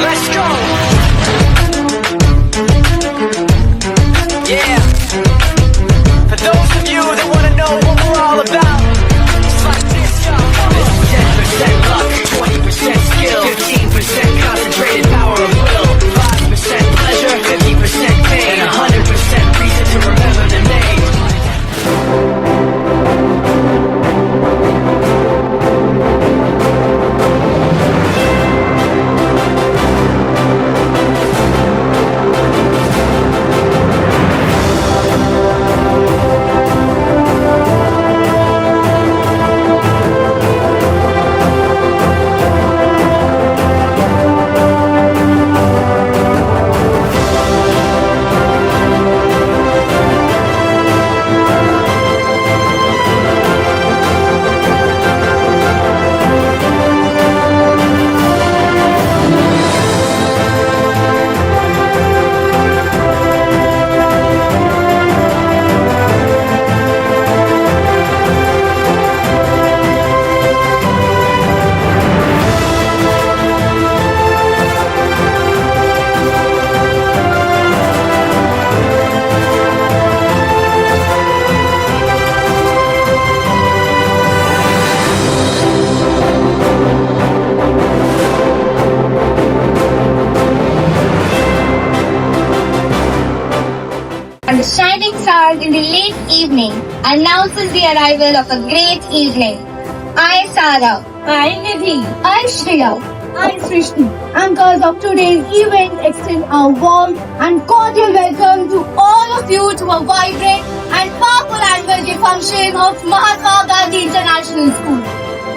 Let's go. Yeah. For those of you that want to know what we're all about, it's like this, y'all. This is 10% luck, 20% skill, 15% concentrated power of will, 5% pleasure, 50% pain, and 100% reason to remember the name. The shining star in the late evening announces the arrival of a great evening. I, Sarah. I, Nidhi. I, Shreya. I, Srishti. Anchors of today's event extend our warm and cordial welcome to all of you to a vibrant and powerful annual day function of Mahatma Gandhi International School.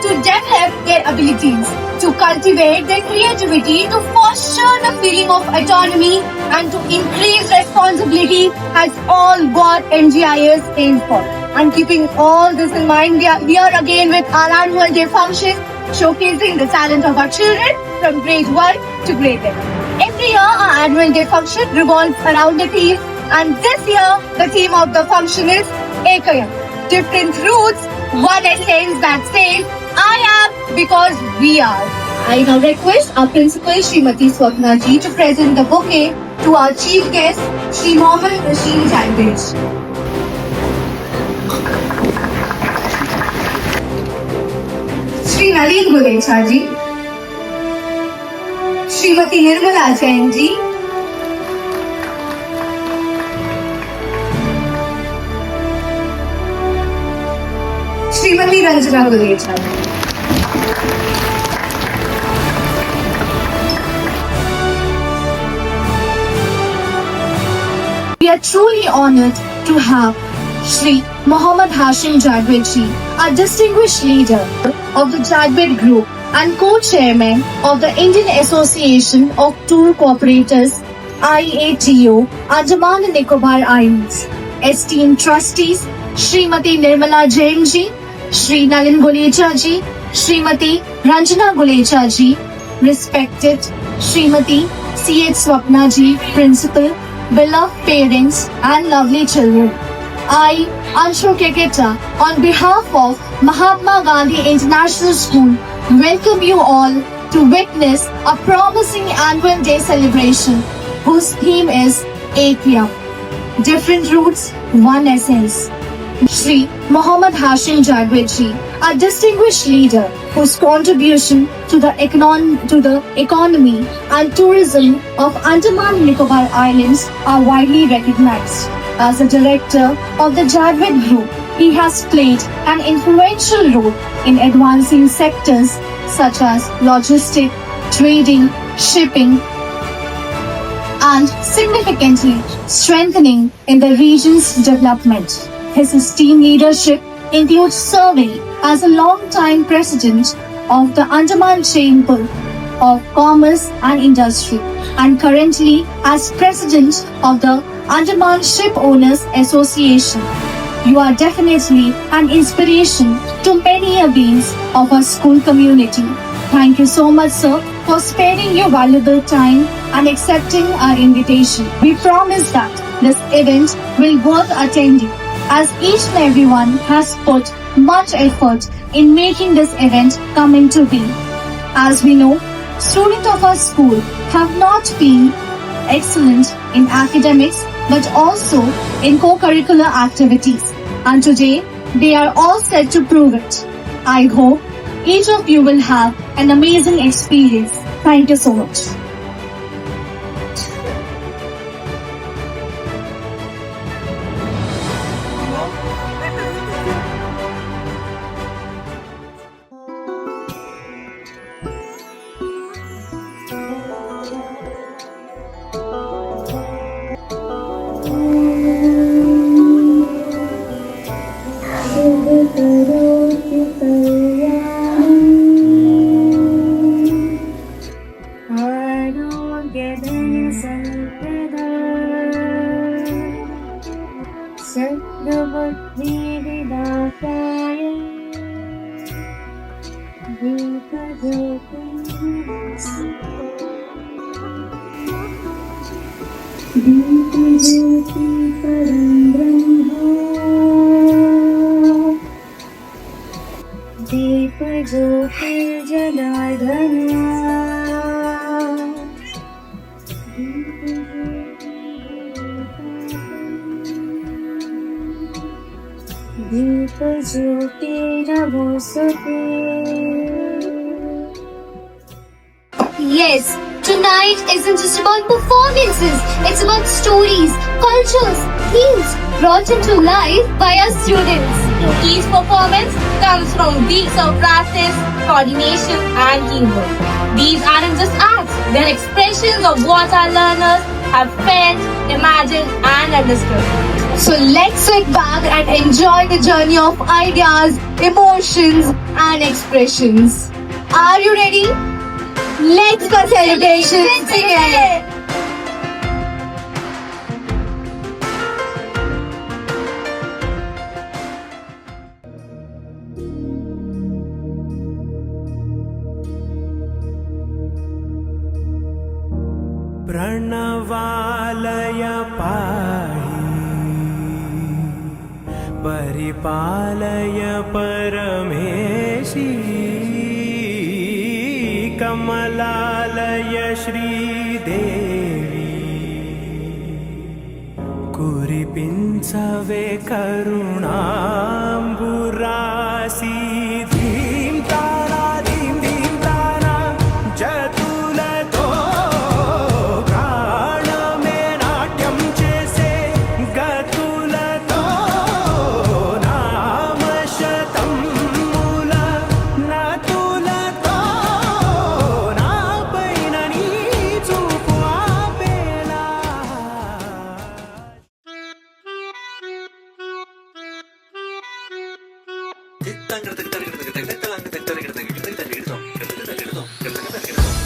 To develop their abilities, to cultivate their creativity, to foster the feeling of autonomy, and to increase responsibility has all what NGIS aims for. And keeping all this in mind, we are here again with our annual day function, showcasing the talent of our children from grade 1 to grade 10. Every year, our annual day function revolves around the theme, and this year, the theme of the function is Ekayam. Different roots, one essence that says, I am because we are. I now request our principal Srimati Swapna ji to present the bouquet to our chief guest, Shri Mohammed Rashid Jagdish. Shri Nalin Gulecha ji, Srimati Nirmala Jain ji, Srimati Ranjana Gulecha. We are truly honored to have Shri Mohammed Hashim Jagwedji, a distinguished leader of the Jagwed Group and co-chairman of the Indian Association of Tour Cooperators IATO, Andaman and Nicobar Islands. Esteemed trustees, Srimati Nirmala Jain ji, Shri Nalin Gulecha ji, Srimati Ranjana Gulecha ji, respected Srimati C.H. Swapna ji, principal, beloved parents and lovely children. I, Anshu Keketa, on behalf of Mahatma Gandhi International School, welcome you all to witness a promising annual day celebration whose theme is Ekya. Different roots, one essence. Shri Mohammed Hashim Jagwedji, a distinguished leader whose contribution to the economy and tourism of Andaman and Nicobar Islands are widely recognized. As a director of the Jagwed Group, he has played an influential role in advancing sectors such as logistics, trading, shipping, and significantly strengthening in the region's development. His esteemed leadership includes serving as a long-time president of the Andaman Chamber of Commerce and Industry and currently as president of the Andaman Ship Owners Association. You are definitely an inspiration to many beings of our school community. Thank you so much, sir, for sparing your valuable time and accepting our invitation. We promise that this event will worth attending, as each and everyone has put much effort in making this event come into being. As we know, students of our school have not been excellent in academics but also in co-curricular activities. And today, they are all set to prove it. I hope each of you will have an amazing experience. Thank you so much. दीप ज्योति जनार्दना दीप ज्योति नमोस्तुते. Yes, tonight isn't just about performances, it's about stories, cultures, themes brought into life by our students. Each performance comes from weeks of practice, coordination and teamwork. These aren't just acts, they're expressions of what our learners have felt, imagined and understood. So let's sit back and enjoy the journey of ideas, emotions and expressions. Are you ready? Let's go celebrations begin! प्रणवालय पाहि परिपालय परमेशी कमलालय श्रीदेवी कुरिपिंचवे करुणाम्बुरासी धीं तारा धीं धीं तारा जतुलतो प्राणमे नाट्यं चेसे गतुलतो नामशतं मूल नतुलतो नापैननी चूपु आपेला.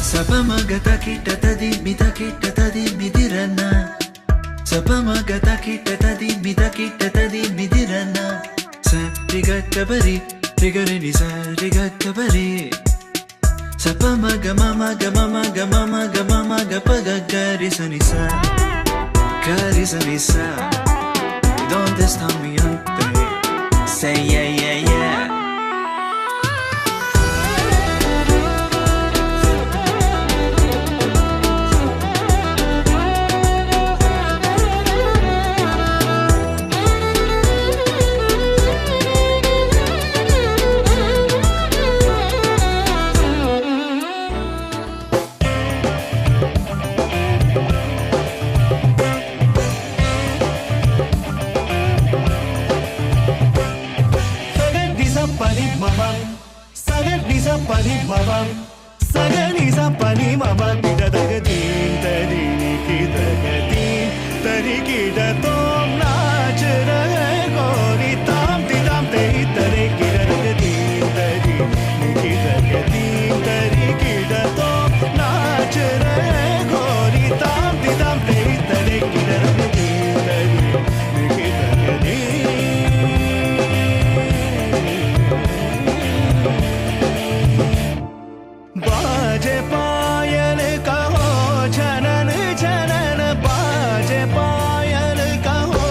Sapamagata kita tadi midirana. Sapamagata kita tadi midirana. Sa rigata bari, rigarini sa rigata bari. Sapamaga mama ga mama ga mama ga mama ga pagagari sanisa, gari sanisa. Donde está mi ante? Say yeah yeah yeah. बाजे पायल कहो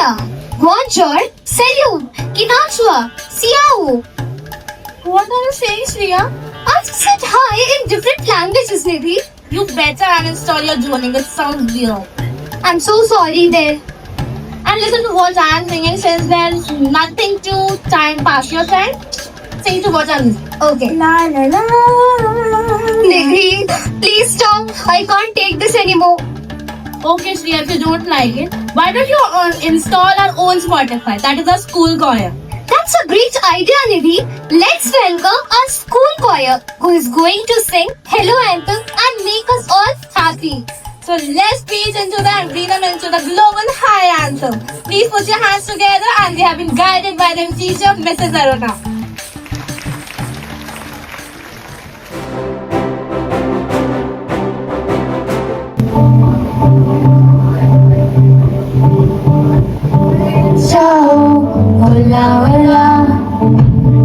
Mira, Bonjour, Salut, Kinashwa, Siao. What are you saying, Shriya? I just said hi in different languages, Nidhi. You better uninstall your Duolingo. It sounds weird. I'm so sorry there. And listen to what I am singing since there's nothing to time pass your time. Sing to what I'm listening. Okay. La la la. Nidhi, please stop. I can't take this anymore. Okay, Shriya, if you don't like it, why don't you install our own Spotify? That is our school choir. That's a great idea, Nidhi. Let's welcome our school choir who is going to sing Hello Anthem and make us all happy. So let's breathe into them and breathe them into the global high anthem. Please put your hands together and they have been guided by their teacher, Mrs. Aruna. Ciao, hola, hola.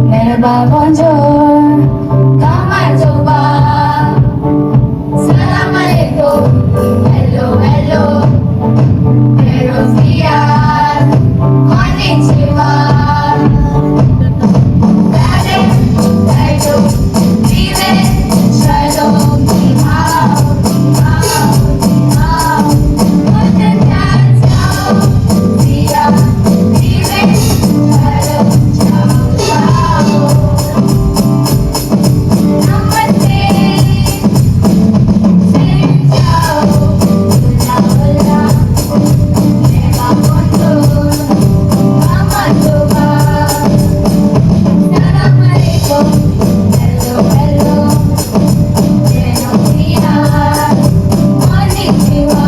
Merhaba, bonjour. Kama coba. Salam alaikum. Hello, hello. Buenos días. Konnichiwa. Dale, dale, vive, shalom, ni hao, ni hao, ni hao. Guten Tag, ciao, see ya, vive, shalom, ciao, ciao. Namaste, say ciao, hola, hola. Merhaba, bonjour, kama coba. Salam alaikum, hello, hello. Buenos días, konnichiwa.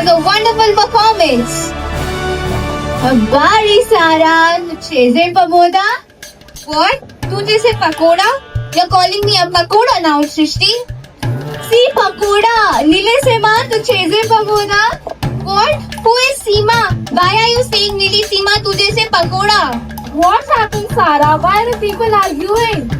A wonderful performance. Bari Saran, Cheze Pamoda. What? Tu jese pakoda? You're calling me a pakoda now, Srishti? See pakoda. Nile Sema, tu Cheze Pamoda. What? Who is Seema? Why are you saying Nili Seema, tu jese pakoda? What's happened, Sarah? Why are the people arguing?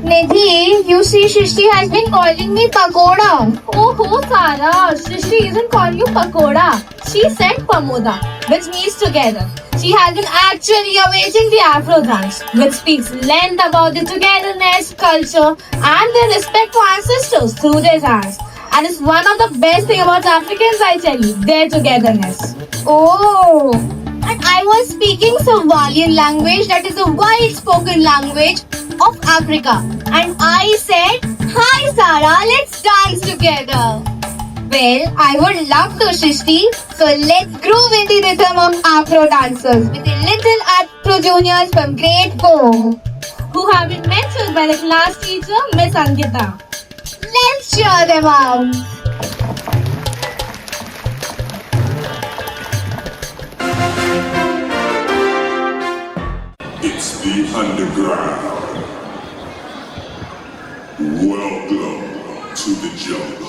Nidhi, you see Srishti has been calling me pakoda. Oh, Sarah, Srishti isn't calling you pakoda. She said pamoda, which means together. She has been actually amazing the Afro dance, which speaks length about the togetherness, culture, and the respect for ancestors through their dance. And it's one of the best thing about Africans, I tell you, their togetherness. Oh, and I was speaking Somalian language, that is a wide spoken language of Africa. And I said, hi Sarah, let's dance together. Well, I would love to, Shrishti. So let's groove in the rhythm of Afro dancers with the little Afro juniors from grade 4. Who have been mentioned by the class teacher, Miss Angita. Let's cheer them out. It's the underground. Welcome to the jungle.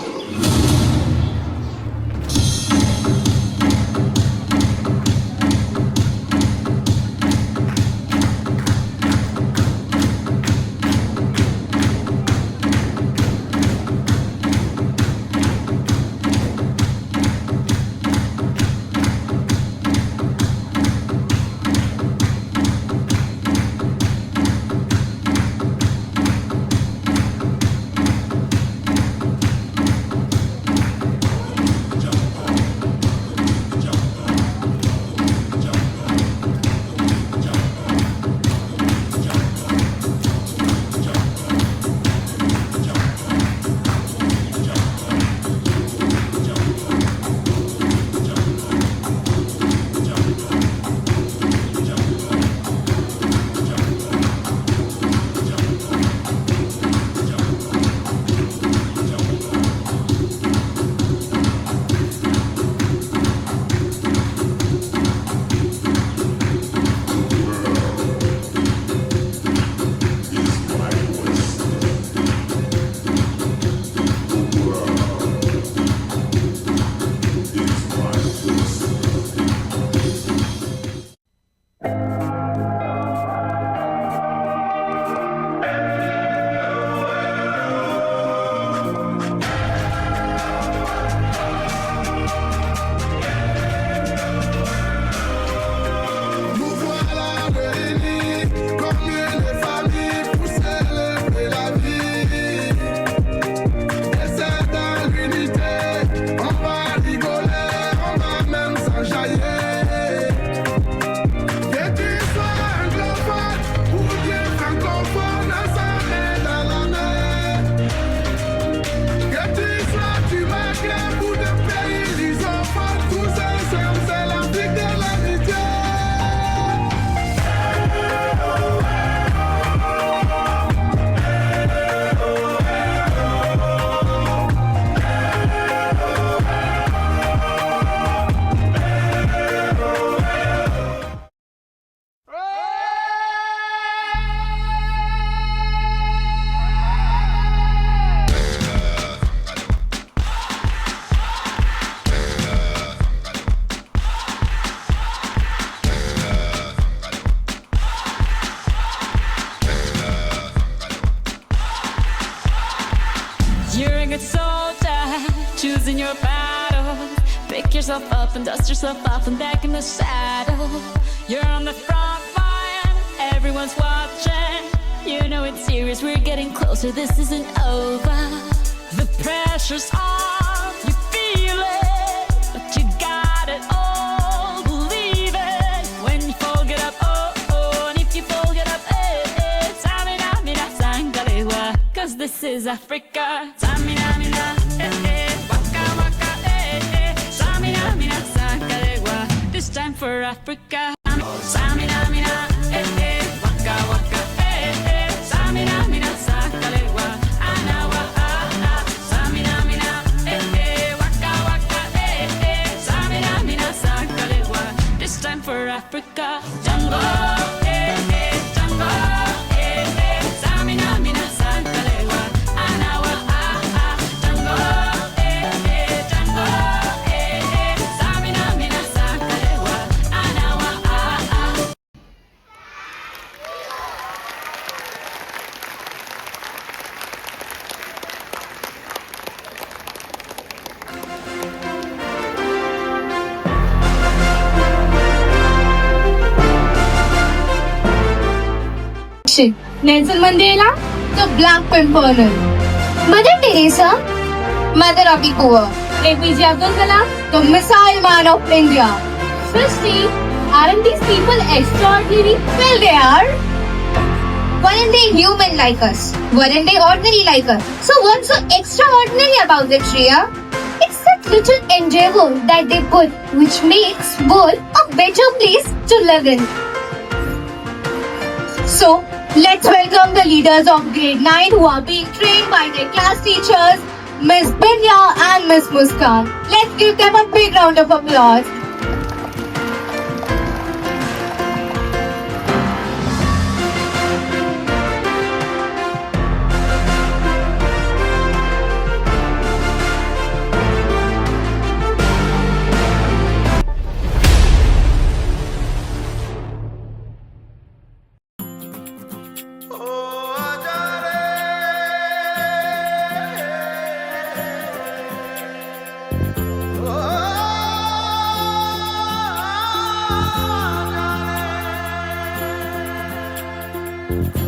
a good soldier, choosing your battles. Pick yourself up and dust yourself off and back in the saddle. You're on the front line, everyone's watching. You know it's serious, we're getting closer, this isn't over. The pressure's on, you feel it, but you got it all, believe it. When you fall, get up, oh, oh, and if you fall, get up, eh, eh. Samina, mina, sangalewa, cause this is Africa. Samina, mina, eh, eh, waka, waka, eh, eh. Samina, mina, sangalewa, this time for Africa. Samina, mina, eh, eh, waka, waka, eh, eh. Samina, mina, sangalewa, anawa, ah, ah. Samina, mina, eh, eh, waka, waka, eh, eh. Samina, mina, sangalewa, this time for Africa. Jungle, eh, eh, jungle, eh, eh. Samina, mina, sangalewa, anawa, ah, ah. Jungle, eh, eh, jungle, eh, eh. Samina, mina, sangalewa, anawa, ah, ah. Nelson Mandela, the Black Pimpernel. Mother Teresa, mother of the poor. APJ Abdul Kalam, the Missile Man of India. Srishti, aren't these people extraordinary? Well, they are. Weren't they human like us? Weren't they ordinary like us? So what's so extraordinary about it, Shreya? It's that little endeavor that they put which makes world a better place to live in. So, let's welcome the leaders of grade 9 who are being trained by their class teachers, Miss Binya and Miss Muskan. Let's give them a big round of applause.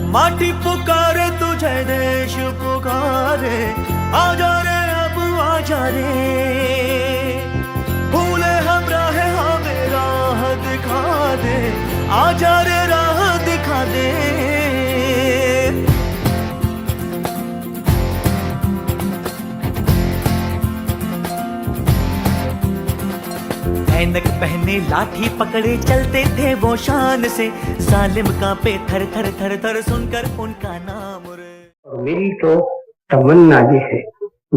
माटी पुकारे तुझे, देश पुकारे, आजा रे अब आजा रे। भूले हम राह हमें राह दिखा दे, आजा रे राह दिखा दे। ऐनक पहने लाठी पकड़े चलते थे वो शान से, सालिम कांपे थर थर थर थर सुनकर उनका नाम रे। मेरी तो तमन्ना ये है,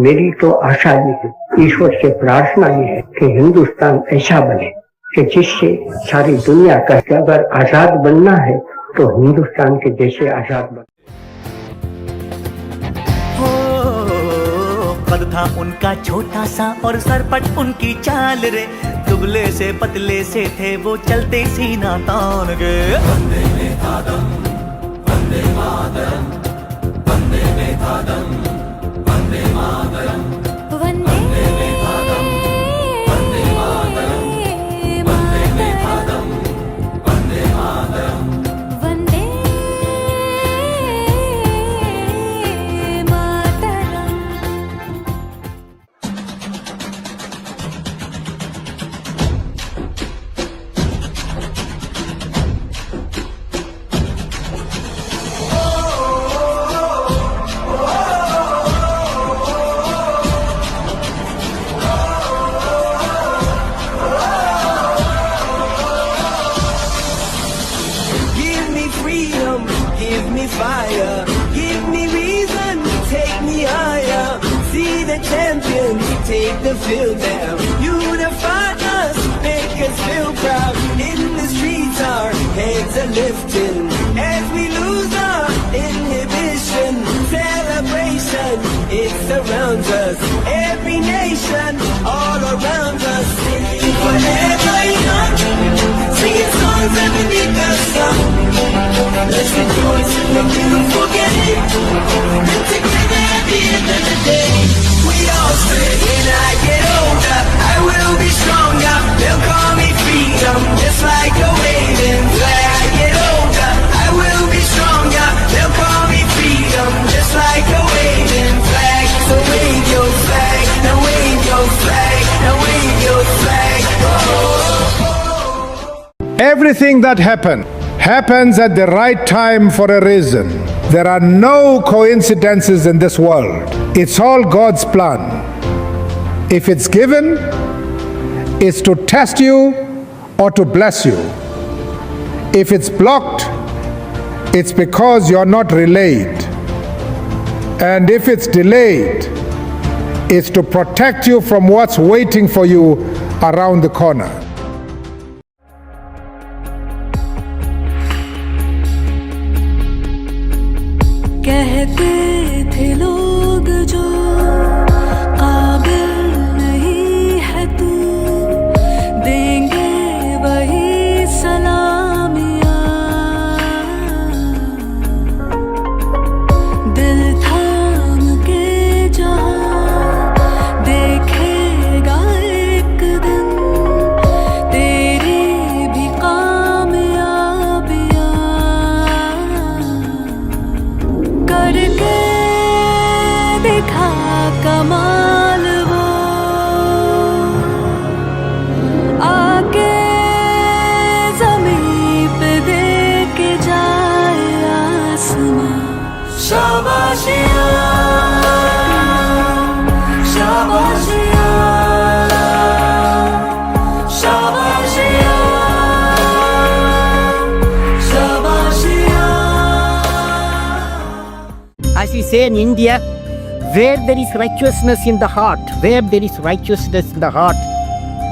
मेरी तो आशा ये है, ईश्वर से प्रार्थना ये है कि हिंदुस्तान ऐसा बने कि जिससे सारी दुनिया का अगर आजाद बनना है तो हिंदुस्तान के जैसे आजाद बने। कद था उनका छोटा सा और सरपट उनकी चाल रे, दुबले से पतले से थे वो चलते सीना तान के। Vande Mataram, Vande Mataram, Vande Mataram, Vande Mataram, Vande Mataram, Vande Mataram, Vande Mataram, Vande Mataram, Vande Mataram. Give me fire, give me reason, take me higher. See the champions take the field now. Unify us, make us feel proud. In the streets our heads are lifting as we lose our inhibition. Celebration, it surrounds us. Every nation, all around us. Forever young, singing songs underneath the sun. Let's rejoice and we'll forget it. And together at the end of the day. When I get older, I will be stronger. They'll call me freedom, just like a waving flag. I get older, I will be stronger. They'll call me freedom, just like a waving flag. So wave your flag, now wave your flag, now wave your flag. Everything that happens at the right time for a reason. There are no coincidences in this world. It's all God's plan. If it's given, it's to test you or to bless you. If it's blocked, it's because you're not relayed. And if it's delayed, it's to protect you from what's waiting for you around the corner. कहते थे लोग जो काबिल नहीं है तू, देंगे वही सलामियाँ। दिल थाम के जहाँ देखेगा एक दिन तेरी भी कामयाबियाँ। करके दिखा कमाल वो, आके ज़मीं पे दे के जाए आसमां। शाबाशियाँ, शाबाशियाँ, शाबाशियाँ, शाबाशियाँ। As we say in India, where there is righteousness in the heart, there is righteousness in the heart,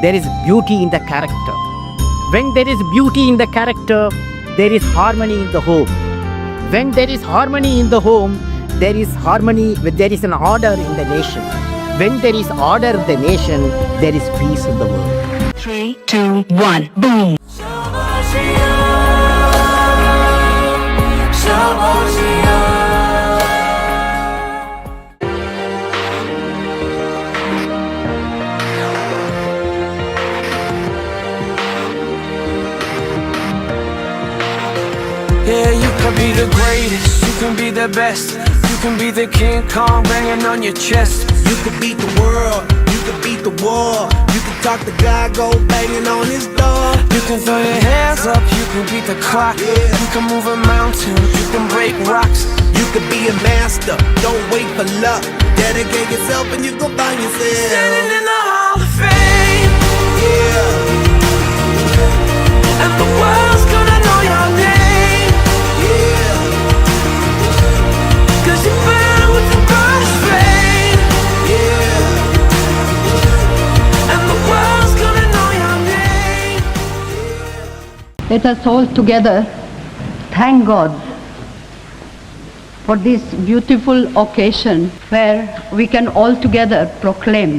there is beauty in the character. When there is beauty in the character, there is harmony in the home. When there is harmony in the home, there is harmony, there is an order in the nation. When there is order in the nation, there is peace in the world. 3, 2, 1, boom. Yeah, you can be the greatest, you can be the best. You can be the King Kong banging on your chest. You could beat the world, you could beat the war. You can talk to God, go banging on his door. You can throw your hands up, you can beat the clock. You can move a mountain, you can break rocks. You could be a master, don't wait for luck. Dedicate yourself and you gon' find yourself Standing in the Hall of Fame. Yeah. And the world's gonna know your name. Yeah. 'Cause you burn with the brightest flame. Yeah. And the world's gonna know your name. Let us all together thank God for this beautiful occasion where we can all together proclaim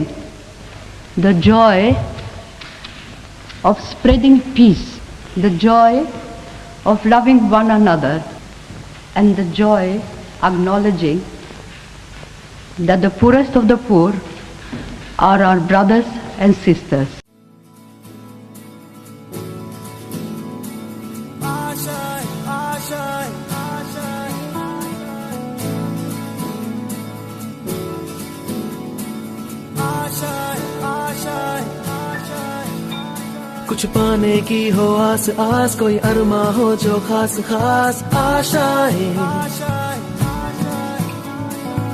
the joy of spreading peace, the joy of loving one another, and the joy acknowledging that the poorest of the poor are our brothers and sisters. कुछ पाने की हो आस आस, कोई अरमा हो जो खास खास आशाएं।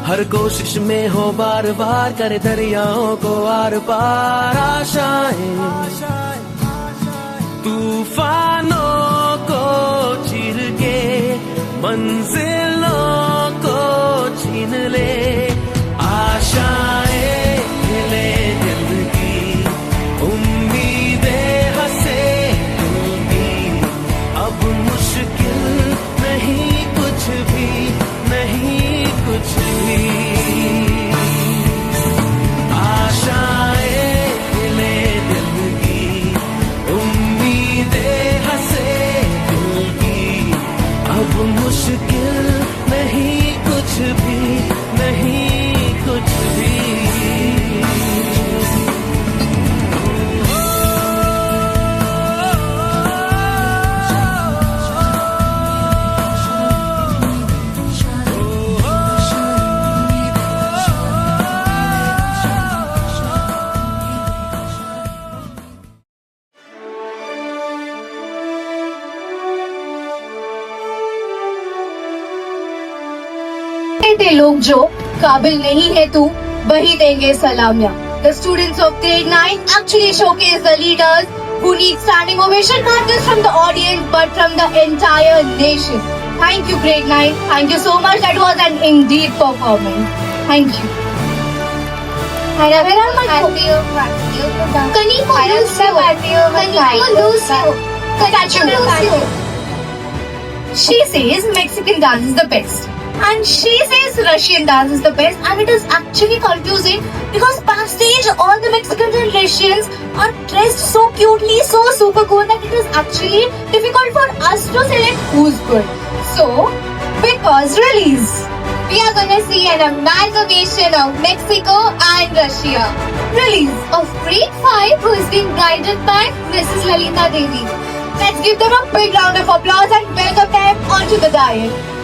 हर कोशिश में हो बार बार, करे दरियाओं को आर पार आशाएं। तूफानों को चीर के मंजिलों को छीन ले आशाएं। ले दिल की उम्मीदें हंसे दिल की, अब मुश्किल नहीं कुछ भी, नहीं कुछ भी। आशाएं ले दिल की उम्मीदें हंसे दिल की, अब मुश्किल नहीं कुछ भी, नहीं कुछ भी। कहते लोग जो काबिल नहीं है तू वही देंगे सलामियां. The students of grade 9 actually showcase the leaders who need standing ovation not just from the audience but from the entire nation. Thank you grade 9. Thank you so much. That was an indeed performance. Thank you. She says Mexican dance is the best. And she says Russian dance is the best, and it is actually confusing because backstage all the Mexicans and Russians are dressed so cutely, so super cool that it is actually difficult for us to select who's good. So, because release, we are gonna see an amalgamation of Mexico and Russia. Release Of grade 5 who is being guided by Mrs. Lalita Devi. Let's give them a big round of applause and welcome them onto the diet.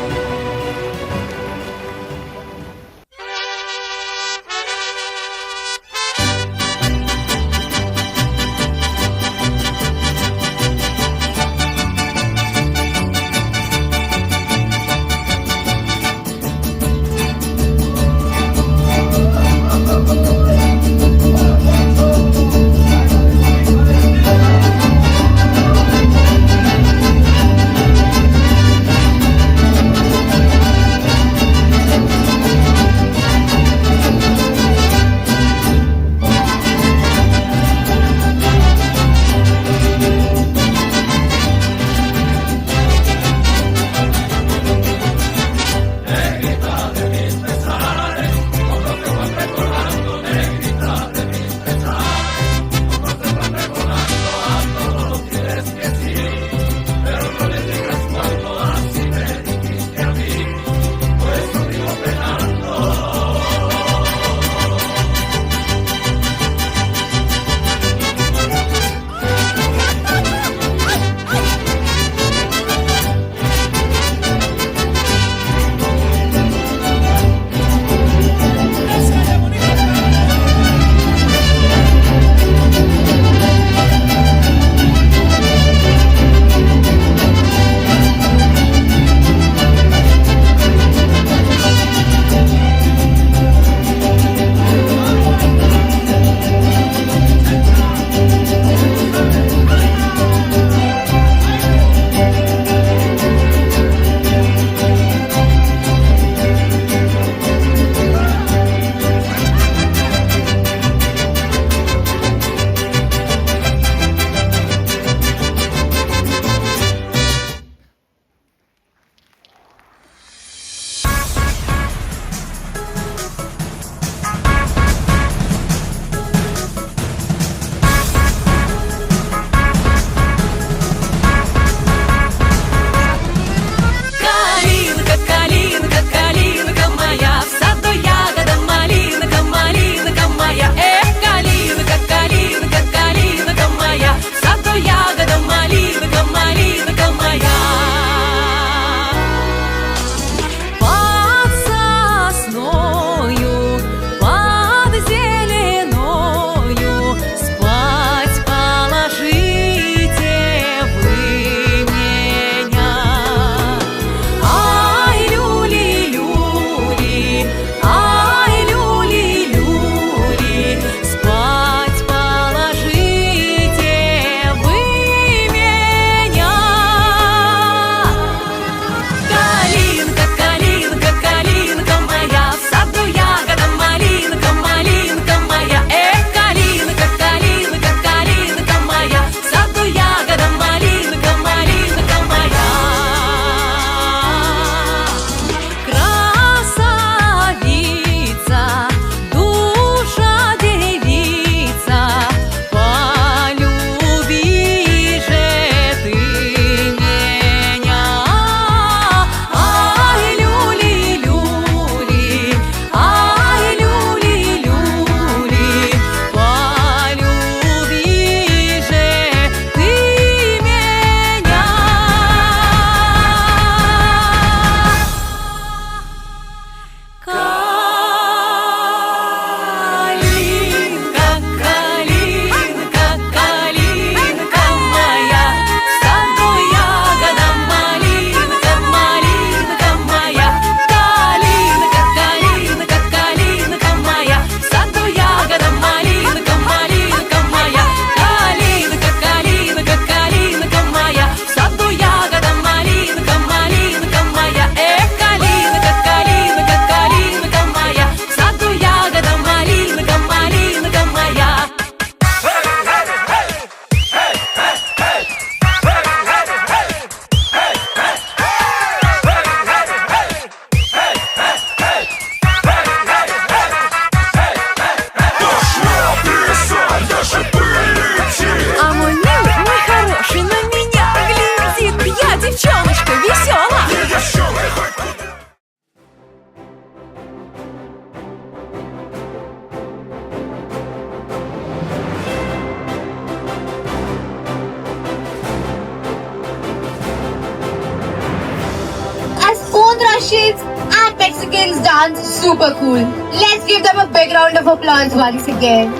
Mexicans dance super cool. Let's give them a big round of applause once again.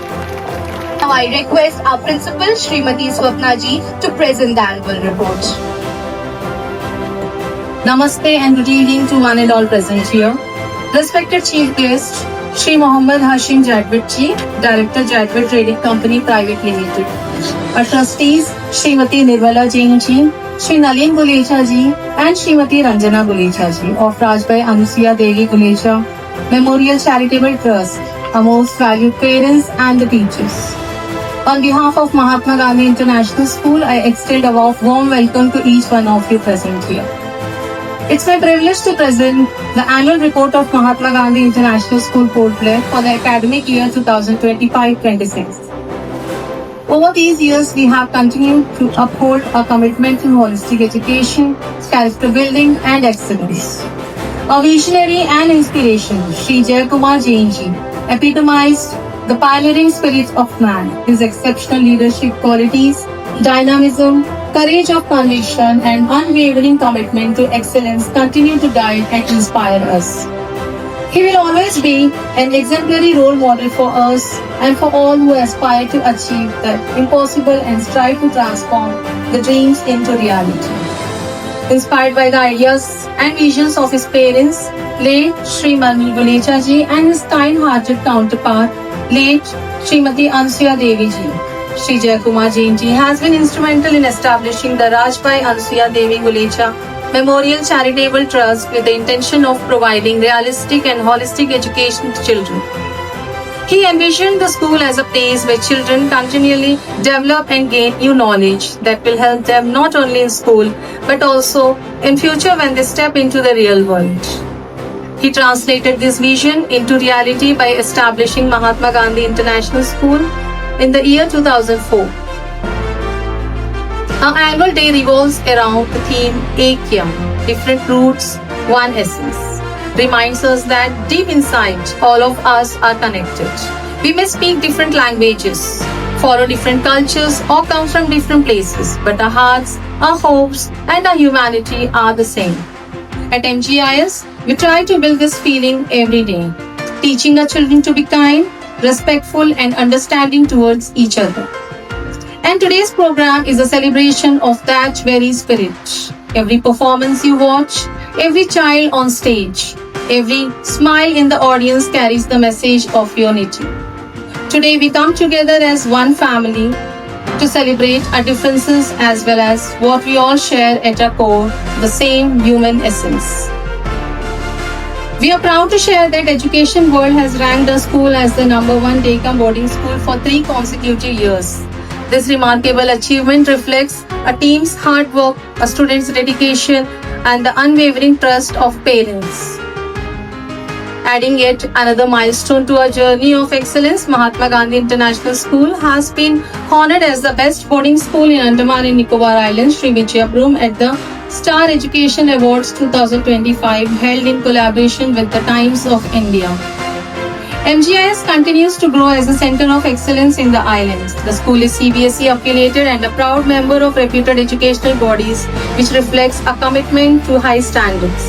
Now I request our principal, Srimati Swapna ji, to present the annual report. Namaste and good evening to one and all present here. Respected Chief Guest, Shri Mohammad Hashim Jadwat ji, Director Jadwat Trading Company Private Limited. Our trustees, Srimati Nirmala Jain ji, Shri Nalin Gulecha ji and Srimati Ranjana Gulecha ji of Rajbai Anusuya Devi Gulecha Memorial Charitable Trust, our most valued parents and the teachers. On behalf of Mahatma Gandhi International School, I extend a warm welcome to each one of you present here. It's my privilege to present the annual report of Mahatma Gandhi International School, Port Blair for the academic year 2025-26. Over these years, we have continued to uphold our commitment to holistic education, character building and excellence. Our visionary and inspiration, Shri Jayakumar Jain ji, epitomized the pioneering spirit of man. His exceptional leadership qualities, dynamism, courage of conviction and unwavering commitment to excellence continue to guide and inspire us. He will always be an exemplary role model for us and for all who aspire to achieve the impossible and strive to transform the dreams into reality. Inspired by the ideas and visions of his parents, late Shri Manil Gulecha ji and his kind-hearted counterpart, late Srimati Anusuya Devi ji, Shri Jayakumar Jain ji has been instrumental in establishing the Rajbai Anusuya Devi Gulecha Memorial Charitable Trust with the intention of providing realistic and holistic education to children. He envisioned the school as a place where children continually develop and gain new knowledge that will help them not only in school but also in future when they step into the real world. He translated this vision into reality by establishing Mahatma Gandhi International School in the year 2004. Our annual day revolves around the theme Ek Yam, different roots, one essence. Reminds us that deep inside, all of us are connected. We may speak different languages, follow different cultures, or come from different places, but our hearts, our hopes, and our humanity are the same. At MGIS, we try to build this feeling every day, teaching our children to be kind, respectful, and understanding towards each other. And today's program is a celebration of that very spirit. Every performance you watch, every child on stage, every smile in the audience carries the message of unity. Today we come together as one family to celebrate our differences as well as what we all share at our core, the same human essence. We are proud to share that Education World has ranked our school as the #1 daycare boarding school for 3 consecutive years. This remarkable achievement reflects a team's hard work, a student's dedication, and the unwavering trust of parents. Adding yet another milestone to our journey of excellence, Mahatma Gandhi International School has been honored as the best boarding school in Andaman and Nicobar Islands, Sri Vijayapuram, at the Star Education Awards 2025 held in collaboration with the Times of India. MGIS continues to grow as a center of excellence in the islands. The school is CBSE affiliated and a proud member of reputed educational bodies, which reflects a commitment to high standards.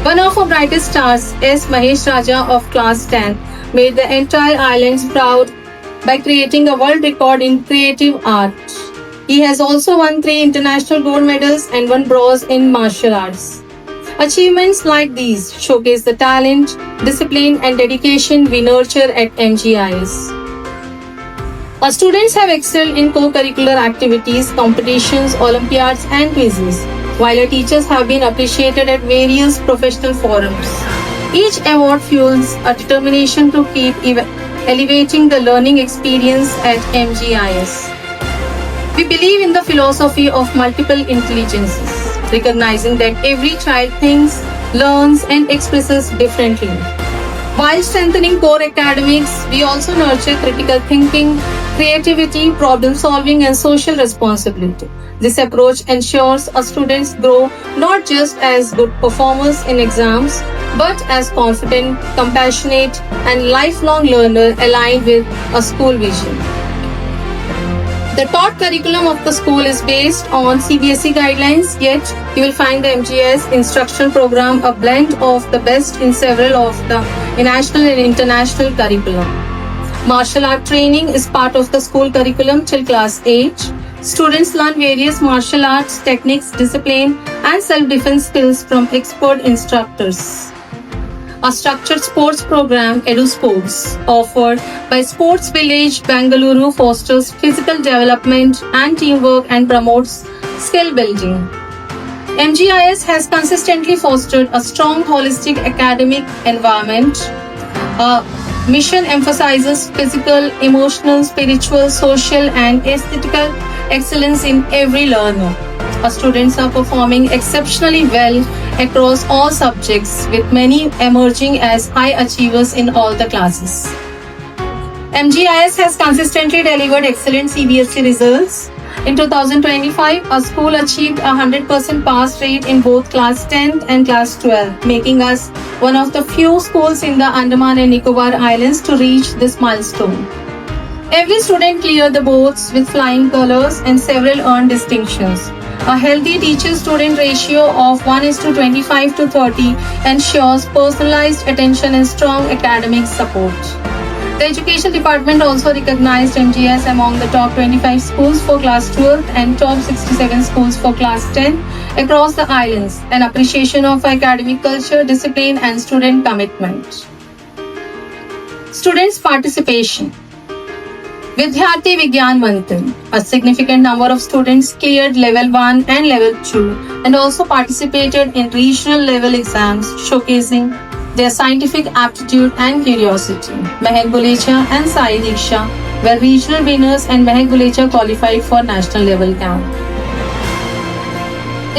One of our brightest stars, S. Mahesh Raja of Class 10, made the entire islands proud by creating a world record in creative art. He has also won 3 international gold medals and 1 bronze in martial arts. Achievements like these showcase the talent, discipline, and dedication we nurture at MGIS. Our students have excelled in co-curricular activities, competitions, Olympiads, and quizzes, while our teachers have been appreciated at various professional forums. Each award fuels a determination to keep elevating the learning experience at MGIS. We believe in the philosophy of multiple intelligences, recognizing that every child thinks, learns, and expresses differently. While strengthening core academics, we also nurture critical thinking, creativity, problem solving, and social responsibility. This approach ensures our students grow not just as good performers in exams, but as confident, compassionate, and lifelong learners aligned with a school vision. The taught curriculum of the school is based on CBSE guidelines, yet you will find the MGIS instruction program a blend of the best in several of the national and international curriculum. Martial art training is part of the school curriculum till class 8. Students learn various martial arts techniques, discipline, and self-defense skills from expert instructors. A structured sports program, Edu Sports, offered by Sports Village Bengaluru, fosters physical development and teamwork and promotes skill building. MGIS has consistently fostered a strong holistic academic environment. A mission emphasizes physical, emotional, spiritual, social, and aesthetical excellence in every learner. Our students are performing exceptionally well across all subjects, with many emerging as high achievers in all the classes. MGIS has consistently delivered excellent CBSE results. In 2025, our school achieved a 100% pass rate in both class 10 and class 12, making us one of the few schools in the Andaman and Nicobar Islands to reach this milestone. Every student cleared the boards with flying colors and several earned distinctions. A healthy teacher-student ratio of 1:25:30 ensures personalized attention and strong academic support. The Education Department also recognized MGIS among the top 25 schools for class 12 and top 67 schools for class 10 across the islands, an appreciation of academic culture, discipline, and student commitment. Students' participation. Vidyarthi Vigyan Manthan. A significant number of students cleared level 1 and level 2 and also participated in regional level exams showcasing their scientific aptitude and curiosity. Mehak Gulecha and Sai Diksha were regional winners and Mehak Gulecha qualified for national level camp.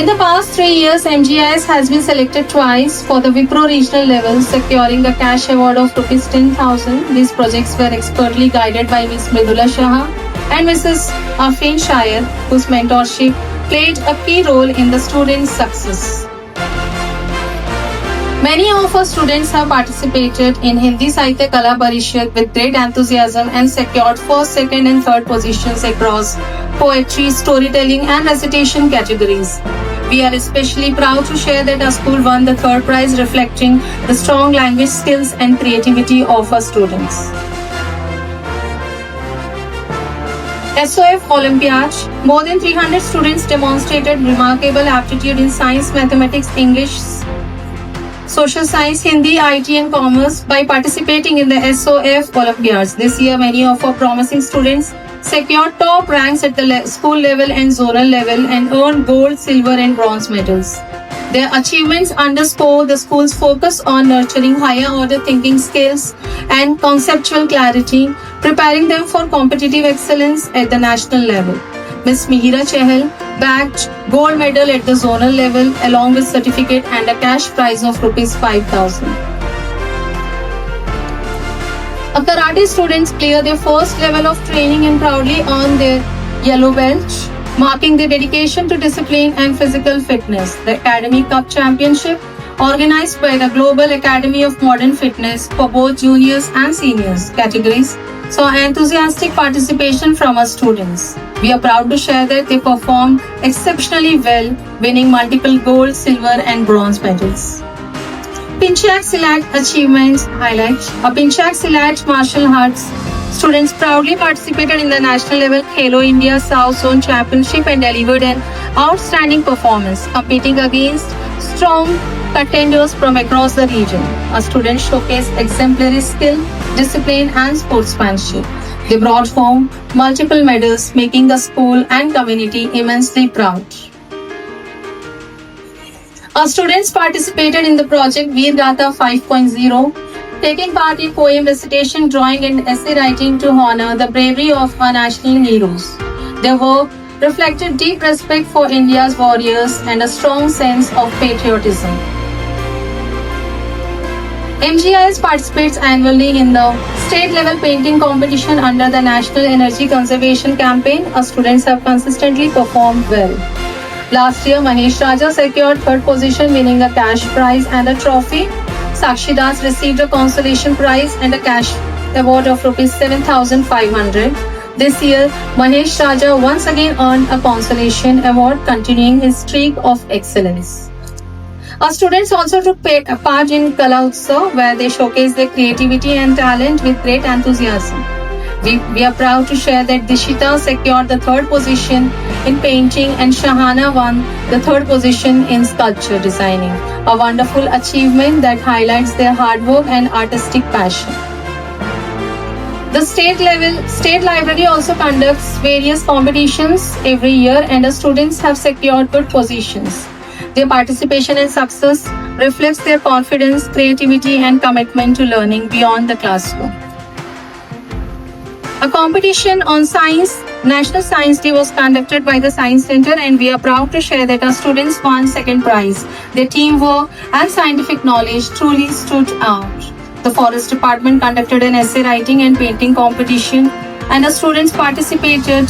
In the past 3 years, MGIS has been selected twice for the Wipro regional level, securing a cash award of Rs 10,000. These projects were expertly guided by Ms. Mridula Shah and Mrs. Afreen Shayar, whose mentorship played a key role in the students' success. Many of our students have participated in Hindi Sahitya Kala Parishad with great enthusiasm and secured first, second, and third positions across poetry, storytelling, and recitation categories. We are especially proud to share that our school won the third prize, reflecting the strong language skills and creativity of our students. SOF Olympiad. More than 300 students demonstrated remarkable aptitude in science, mathematics, English, social science, Hindi, IT, and commerce by participating in the SOF Olympiads. This year, many of our promising students secured top ranks at the school level and zonal level and earned gold, silver, and bronze medals. Their achievements underscore the school's focus on nurturing higher order thinking skills and conceptual clarity, preparing them for competitive excellence at the national level. Ms. Mihira Chahal bagged gold medal at the zonal level along with certificate and a cash prize of Rs 5,000. Our karate students clear their first level of training and proudly earn their yellow belt, marking their dedication to discipline and physical fitness. The Academy Cup Championship, organized by the Global Academy of Modern Fitness for both juniors and seniors categories, saw enthusiastic participation from our students. We are proud to share that they performed exceptionally well, winning multiple gold, silver, and bronze medals. Pinchak Silat Achievements Highlight. A Pinchak Silat Martial Arts students proudly participated in the national level Khelo India South Zone Championship and delivered an outstanding performance, competing against strong contenders from across the region. Our students showcased exemplary skill, discipline, and sportsmanship. They brought home multiple medals, making the school and community immensely proud. Our students participated in the project Veer Gatha 5.0, taking part in poem recitation, drawing, and essay writing to honor the bravery of our national heroes. Their work reflected deep respect for India's warriors and a strong sense of patriotism. MGIS participates annually in the state-level painting competition under the National Energy Conservation Campaign. Our students have consistently performed well. Last year, Mahesh Raja secured third position, winning a cash prize and a trophy. Sakshi Das received a consolation prize and a cash award of Rs 7,500. This year, Mahesh Raja once again earned a consolation award, continuing his streak of excellence. Our students also took part in Kala Utsav, where they showcased their creativity and talent with great enthusiasm. We are proud to share that Dishita secured the third position in painting and Shahana won the third position in sculpture designing, a wonderful achievement that highlights their hard work and artistic passion. The state library also conducts various competitions every year, and the students have secured good positions. Their participation and success reflects their confidence, creativity, and commitment to learning beyond the classroom. A competition on science, National Science Day, was conducted by the Science Center, and we are proud to share that our students won second prize. Their teamwork and scientific knowledge truly stood out. The Forest Department conducted an essay writing and painting competition, and the students participated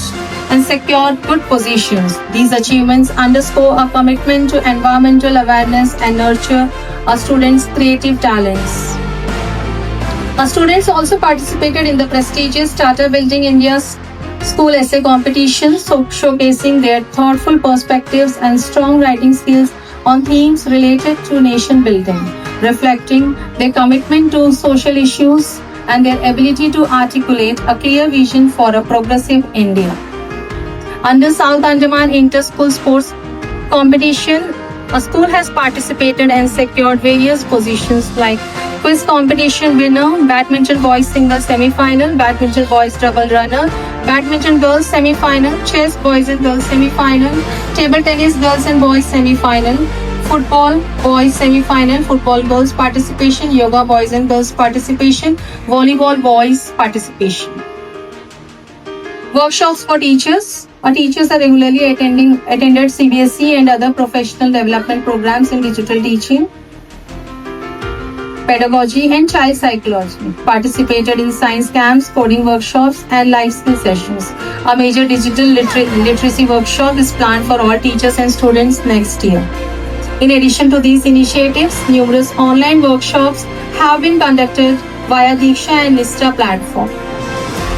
and secured good positions. These achievements underscore our commitment to environmental awareness and nurture our students' creative talents. Our students also participated in the prestigious Tata Building India's school essay competition, showcasing their thoughtful perspectives and strong writing skills on themes related to nation building, reflecting their commitment to social issues and their ability to articulate a clear vision for a progressive India. Under South Andaman Inter-School Sports Competition, a school has participated and secured various positions like quiz competition winner, badminton boys single semi-final, badminton boys double runner, badminton girls semi-final, chess boys and girls semi-final, table tennis girls and boys semi-final, football boys semi-final, football girls participation, yoga boys and girls participation, volleyball boys participation. Workshops for teachers. Our teachers are regularly attended CBSE and other professional development programs in digital teaching, pedagogy and child psychology, participated in science camps, coding workshops and life skill sessions. A major digital literacy workshop is planned for all teachers and students next year. In addition to these initiatives, numerous online workshops have been conducted via Diksha and Nistra platform.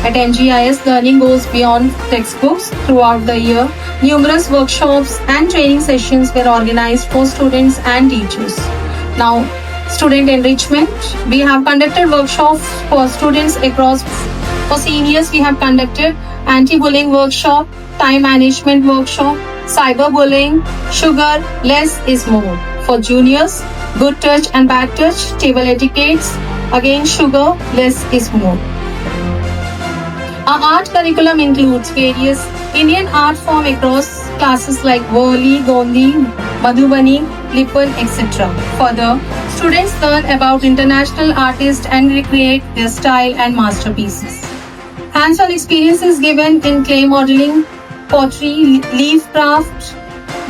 At NGIS, learning goes beyond textbooks. Throughout the year, numerous workshops and training sessions were organized for students and teachers. Now, student enrichment. We have conducted workshops for students across. For seniors, we have conducted anti-bullying workshop, time management workshop, cyberbullying, sugar, less is more. For juniors, good touch and bad touch, table etiquettes, again sugar, less is more. Our art curriculum includes various Indian art forms across classes like Varli, Gondi, Madhubani, Lipan, etc. Further, students learn about international artists and recreate their style and masterpieces. Hands-on experiences given in clay modeling, pottery, leaf craft,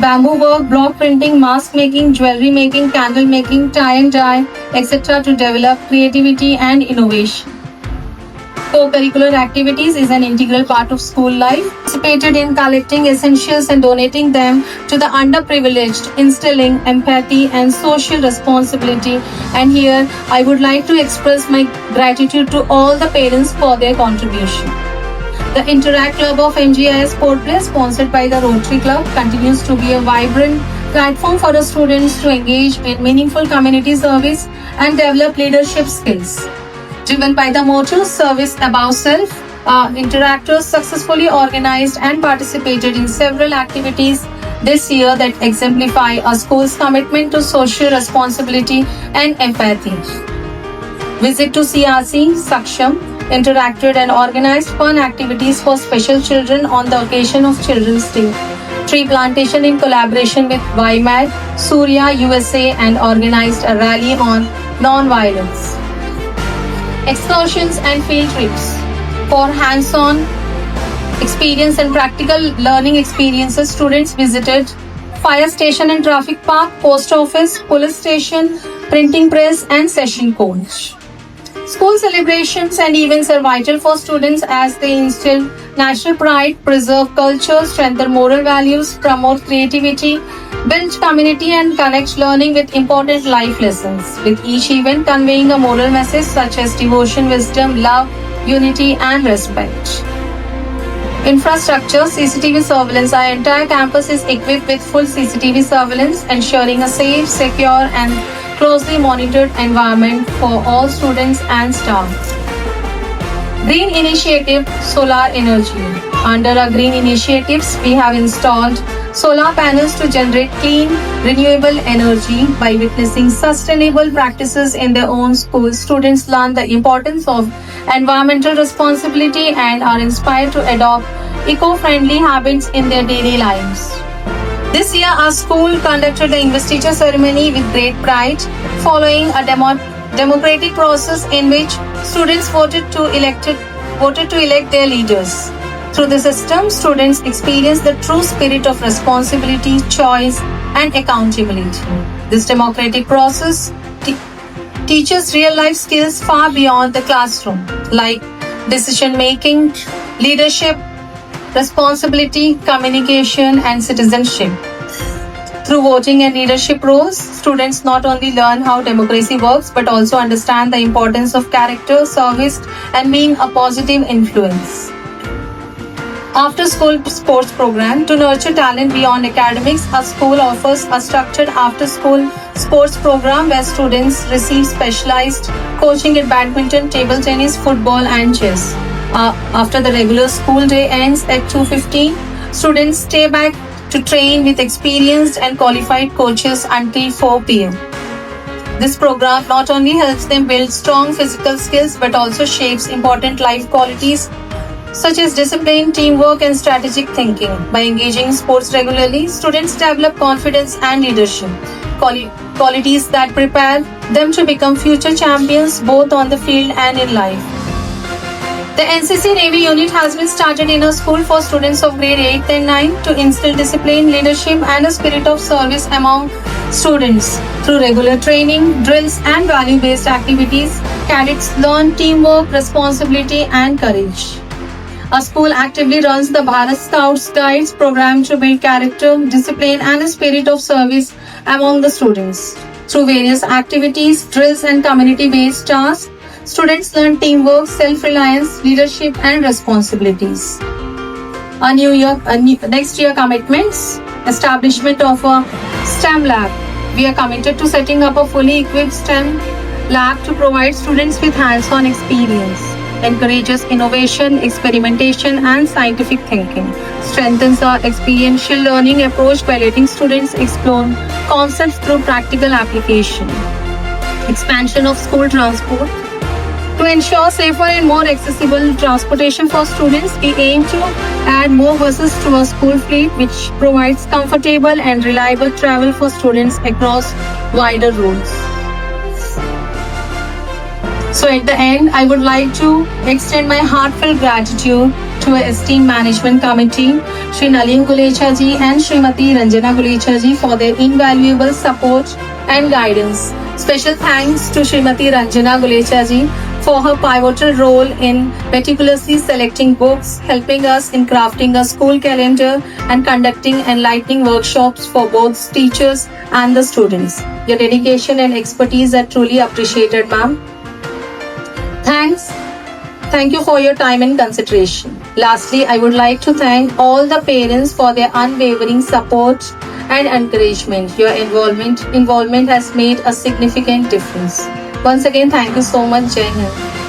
bamboo work, block printing, mask making, jewelry making, candle making, tie and dye, etc. to develop creativity and innovation. Co-curricular activities is an integral part of school life. Participated in collecting essentials and donating them to the underprivileged, instilling empathy and social responsibility. And here, I would like to express my gratitude to all the parents for their contribution. The Interact Club of NGIS Port Blair, sponsored by the Rotary Club, continues to be a vibrant platform for the students to engage in meaningful community service and develop leadership skills. Driven by the motto Service Above Self, interactors successfully organized and participated in several activities this year that exemplify our school's commitment to social responsibility and empathy. Visit to CRC, Saksham, interacted and organized fun activities for special children on the occasion of Children's Day. Tree plantation in collaboration with YMAD, Surya USA, and organized a rally on non-violence. Excursions and field trips. For hands-on experience and practical learning experiences, students visited fire station and traffic park, post office, police station, printing press, and session coach. School celebrations and events are vital for students as they instill national pride, preserve culture, strengthen moral values, promote creativity, build community, and connect learning with important life lessons, with each event conveying a moral message such as devotion, wisdom, love, unity, and respect. Infrastructure, CCTV surveillance. Our entire campus is equipped with full CCTV surveillance, ensuring a safe, secure, and closely monitored environment for all students and staff. Green Initiative, Solar Energy. Under our green initiatives, we have installed solar panels to generate clean, renewable energy. By witnessing sustainable practices in their own schools, students learn the importance of environmental responsibility and are inspired to adopt eco-friendly habits in their daily lives. This year, our school conducted the investiture ceremony with great pride, following a democratic process in which students voted to elect their leaders. Through the system, students experience the true spirit of responsibility, choice, and accountability. This democratic process teaches real-life skills far beyond the classroom, like decision-making, leadership, responsibility, communication, and citizenship. Through voting and leadership roles, students not only learn how democracy works but also understand the importance of character, service, and being a positive influence. After school sports program. To nurture talent beyond academics, our school offers a structured after school sports program where students receive specialized coaching in badminton, table tennis, football, and chess. After the regular school day ends at 2:15, students stay back to train with experienced and qualified coaches until 4 p.m. This program not only helps them build strong physical skills but also shapes important life qualities such as discipline, teamwork, and strategic thinking. By engaging in sports regularly, students develop confidence and leadership, qualities that prepare them to become future champions both on the field and in life. The NCC Navy unit has been started in a school for students of grade 8 and 9 to instill discipline, leadership, and a spirit of service among students. Through regular training, drills, and value-based activities, cadets learn teamwork, responsibility, and courage. Our school actively runs the Bharat Scouts Guides program to build character, discipline, and a spirit of service among the students. Through various activities, drills, and community-based tasks, students learn teamwork, self-reliance, leadership, and responsibilities. Next year commitments: establishment of a STEM lab. We are committed to setting up a fully equipped STEM lab to provide students with hands-on experience. Encourages innovation, experimentation, and scientific thinking. Strengthens our experiential learning approach by letting students explore concepts through practical application. Expansion of school transport. To ensure safer and more accessible transportation for students, we aim to add more buses to our school fleet, which provides comfortable and reliable travel for students across wider routes. So at the end, I would like to extend my heartfelt gratitude to our esteemed management committee, Shri Nalin Gulecha ji and Srimati Ranjana Gulecha ji for their invaluable support and guidance. Special thanks to Srimati Ranjana Gulecha ji for her pivotal role in meticulously selecting books, helping us in crafting a school calendar, and conducting enlightening workshops for both teachers and the students. Your dedication and expertise are truly appreciated, ma'am. Thank you for your time and consideration. Lastly, I would like to thank all the parents for their unwavering support and encouragement. Your involvement has made a significant difference. Once again, thank you so much, Jai Hind.